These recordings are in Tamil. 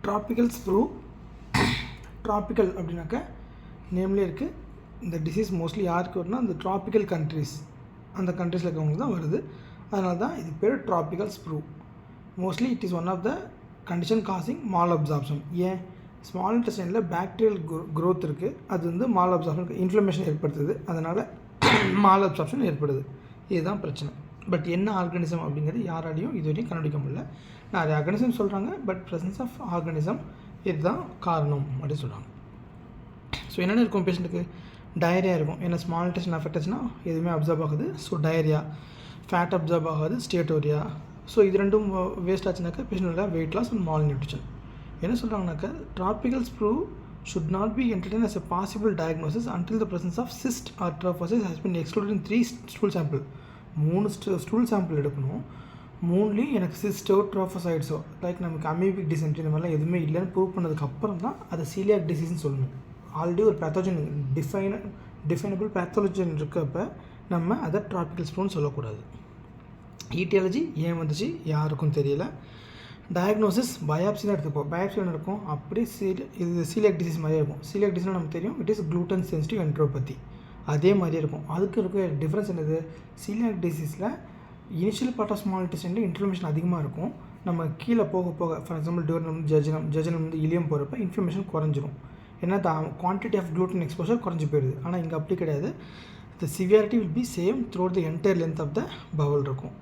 ட்ராபிக்கல் ஸ்ப்ரூ ட்ராபிக்கல் அப்படின்னாக்கா நேம்லேயே இருக்குது. இந்த டிசீஸ் மோஸ்ட்லி யாருக்கு வரும்னா அந்த ட்ராபிக்கல் கண்ட்ரீஸ், அந்த கண்ட்ரீஸில் இருக்கவங்களுக்கு தான் வருது. அதனால தான் இது பேர் tropical sprue. Mostly it is one of the condition causing malabsorption. ஏன் ஸ்மால் இன்டெஸ்டைனில் பாக்டீரியல் க்ரோத் இருக்குது, அது வந்து மால் அப்சார்ப்ஷன் இன்ஃப்ளமேஷன் ஏற்படுத்துது, அதனால் மால் அப்சார்ப்ஷன் ஏற்படுது. இதுதான் பிரச்சனை. பட் என்ன ஆர்கானிசம் அப்படிங்கிறது யாராலையும் இதுவரையும் கண்டுபிடிக்க முடியல. நிறைய ஆர்கானிசம் சொல்கிறாங்க, பட் ப்ரெசன்ஸ் ஆஃப் ஆர்கானிசம் இதுதான் காரணம் அப்படின்னு சொல்கிறாங்க. ஸோ என்னென்ன இருக்கும் பேஷண்ட்டுக்கு? டயரியா இருக்கும். ஏன்னா ஸ்மால் இன்டெஸ்டைன் அஃபெக்ட் ஆச்சுன்னா எதுவுமே அப்சார்ப் ஆகுது. ஸோ டயரியா, ஃபேட் அப்சார்ப் ஆகாது, ஸ்டேட்டோரியா. ஸோ இது ரெண்டும் வேஸ்ட் ஆச்சுனாக்கா பேஷண்ட்டோட weight loss and malnutrition. என்ன சொல்கிறாங்கனாக்கா tropical sprue should not be entertained as a possible diagnosis until the presence of cyst or trophosis has been excluded in 3 stool sample. 3 stool sample எடுக்கணும். 3லேயும் எனக்கு சிஸ்டோ ட்ரோஃபோசைட்ஸோ லைக் நமக்கு அமீபிக் டிசென்ட்ரி இந்த மாதிரிலாம் எதுவுமே இல்லைன்னு ப்ரூவ் பண்ணதுக்கப்புறம் தான் அதை சீலியாக் டிசீஸ்ன்னு சொல்லணும். ஆல்ரெடி ஒரு பேத்தாஜன் டிஃபைனபிள் பேத்தாலஜன் இருக்கப்போ நம்ம அதை ட்ராபிக்கல் ஸ்ப்ரூன்னு சொல்லக்கூடாது. ஈட்டியாலஜி ஏன் வந்துச்சு யாருக்கும் தெரியல. டயக்னோசிஸ் பயாப்சி தான் எடுத்துப்போம். பயாப்சி என்ன இருக்கும்? அப்படி இது சீலியாக் டிசீஸ் மாதிரியே இருக்கும். சீலியாக் டிசீஸ்னால் நமக்கு தெரியும், it is gluten sensitive enteropathy. அதே மாதிரியே இருக்கும். அதுக்கு இருக்க டிஃப்ரென்ஸ் என்னது? சீலியாக் டிசீஸில் இனிஷியல் பார்ட் ஆஃப் ஸ்மால் இன்டெஸ்டைனில் இன்ஃப்ளமேஷன் அதிகமாக இருக்கும். நம்ம கீழே போக போக ஃபார் எக்ஸாம்பிள் டியூரனம் ஜஜனம் வந்து இலியம் போகிறப்ப இன்ஃப்ளமேஷன் குறைஞ்சிரும். ஏன்னா குவான்டிட்டி ஆஃப் க்ளூட்டன் எக்ஸ்போஷர் குறைஞ்சி போயிடுது. ஆனால் இங்கே அப்படி கிடையாது. The severity will be same through the entire length of the bowel இருக்கும்.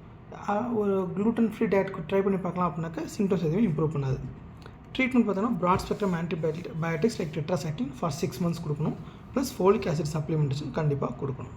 ஒரு க்ளூட்டன் ஃப்ரீ டயட் ட்ரை பண்ணி பார்க்கலாம் அப்படின்னாக்கா சிம்டம்ஸ் எதுவும் இம்ப்ரூவ் பண்ணாது. ட்ரீட்மெண்ட் பார்த்தோன்னா broad spectrum antibiotics like tetracycline for 6 months கொடுக்கணும். ப்ளஸ் ஃபோலிக் ஆசிட் சப்ளிமெண்டேஷன் கண்டிப்பாக கொடுக்கணும்.